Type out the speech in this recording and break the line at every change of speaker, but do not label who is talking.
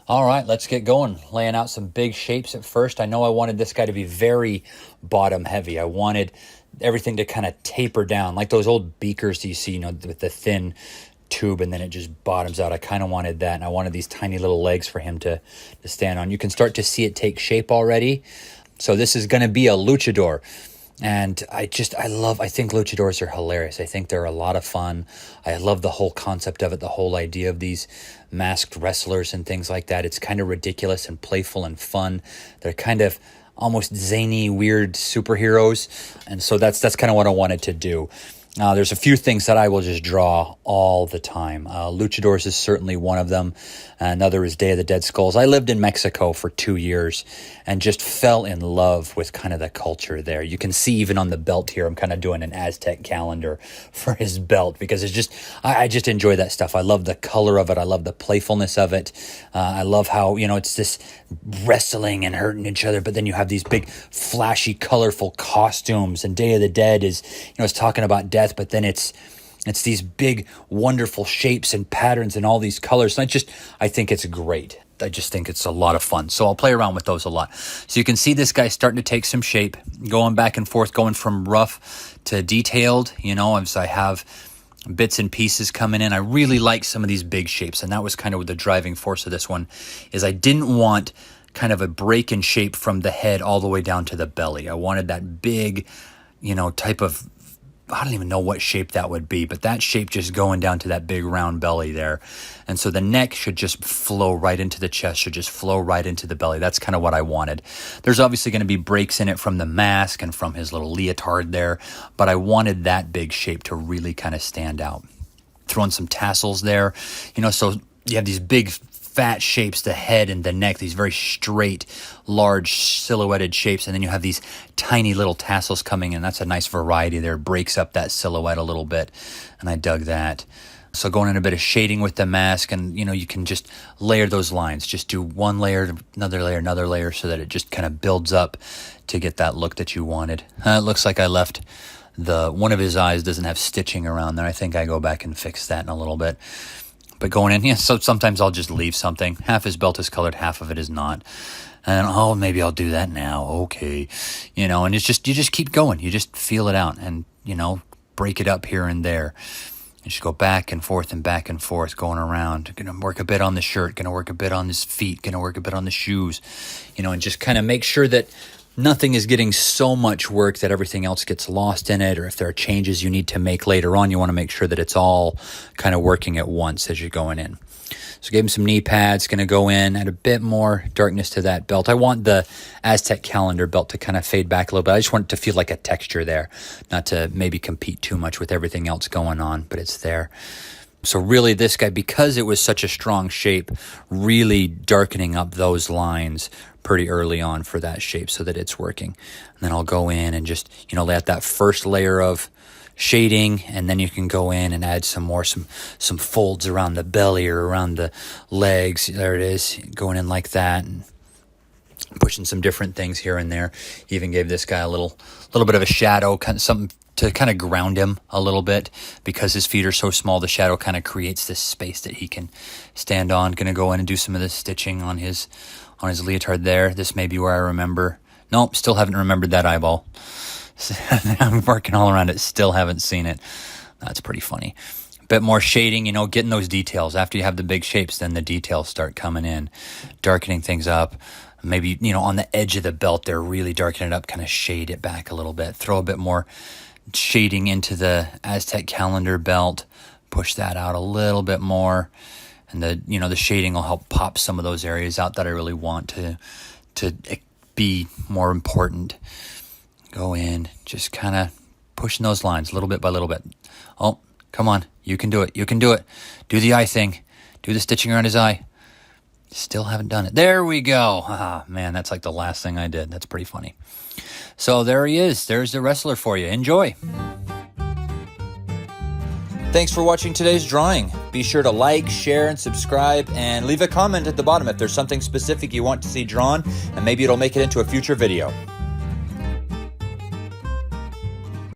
All right, let's get going. Laying out some big shapes at first. I know I wanted this guy to be very bottom heavy. I wanted everything to kind of taper down, like those old beakers you see, with the thin tube and then it just bottoms out. I kind of wanted that, and I wanted these tiny little legs for him to stand on. You can start to see it take shape already. So this is going to be a luchador. And I think luchadors are hilarious. I think they're a lot of fun. I love the whole concept of it, the whole idea of these masked wrestlers and things like that. It's kind of ridiculous and playful and fun. They're kind of almost zany, weird superheroes. And so that's kind of what I wanted to do. There's a few things that I will just draw all the time. Luchadors is certainly one of them. Another is Day of the Dead Skulls. I lived in Mexico for 2 years and just fell in love with kind of the culture there. You can see even on the belt here, I'm kind of doing an Aztec calendar for his belt because it's just, I just enjoy that stuff. I love the color of it. I love the playfulness of it. I love how, it's this wrestling and hurting each other, but then you have these big flashy, colorful costumes, and Day of the Dead is, it's talking about death, but then it's these big, wonderful shapes and patterns and all these colors. And I think it's great. I just think it's a lot of fun. So I'll play around with those a lot. So you can see this guy starting to take some shape, going back and forth, going from rough to detailed, as I have bits and pieces coming in. I really like some of these big shapes. And that was kind of the driving force of this one, is I didn't want kind of a break in shape from the head all the way down to the belly. I wanted that big, type of, I don't even know what shape that would be, but that shape just going down to that big round belly there. And so the neck should just flow right into the chest, should just flow right into the belly. That's kind of what I wanted. There's obviously going to be breaks in it from the mask and from his little leotard there, but I wanted that big shape to really kind of stand out. Throwing some tassels there, so you have these big fat shapes, the head and the neck, these very straight, large silhouetted shapes. And then you have these tiny little tassels coming in. That's a nice variety there. Breaks up that silhouette a little bit. And I dug that. So going in a bit of shading with the mask, and you can just layer those lines. Just do one layer, another layer, so that it just kind of builds up to get that look that you wanted. It looks like I left one of his eyes doesn't have stitching around there. I think I go back and fix that in a little bit. But going in, so sometimes I'll just leave something. Half his belt is colored, half of it is not. And maybe I'll do that now. Okay. And it's just, you just keep going. You just feel it out and, break it up here and there. And just go back and forth, going around. Going to work a bit on the shirt, going to work a bit on his feet, going to work a bit on the shoes, and just kind of make sure that nothing is getting so much work that everything else gets lost in it, or if there are changes you need to make later on, you want to make sure that it's all kind of working at once as you're going in. So gave him some knee pads, going to go in, add a bit more darkness to that belt. I want the Aztec calendar belt to kind of fade back a little bit. I just want it to feel like a texture there, not to maybe compete too much with everything else going on, but it's there. So really this guy, because it was such a strong shape, really darkening up those lines pretty early on for that shape so that it's working. And then I'll go in and just, lay out that first layer of shading, and then you can go in and add some folds around the belly or around the legs. There it is, going in like that and pushing some different things here and there. Even gave this guy a little bit of a shadow, kind of something to kind of ground him a little bit, because his feet are so small. The shadow kind of creates this space that he can stand on. Going to go in and do some of the stitching on his leotard there. This may be where I remember. Nope, still haven't remembered that eyeball. I'm working all around it, still haven't seen it. That's pretty funny. A bit more shading, getting those details. After you have the big shapes, then the details start coming in, darkening things up. Maybe, on the edge of the belt, they're really darkening it up, kind of shade it back a little bit. Throw a bit more shading into the Aztec calendar belt, push that out a little bit more. And the shading will help pop some of those areas out that I really want to be more important. Go in, just kind of pushing those lines little bit by little bit. Oh, come on. You can do it. You can do it. Do the eye thing. Do the stitching around his eye. Still haven't done it. There we go. Ah, man, that's like the last thing I did. That's pretty funny. So there he is. There's the wrestler for you. Enjoy. Thanks for watching today's drawing. Be sure to like, share, and subscribe, and leave a comment at the bottom if there's something specific you want to see drawn, and maybe it'll make it into a future video.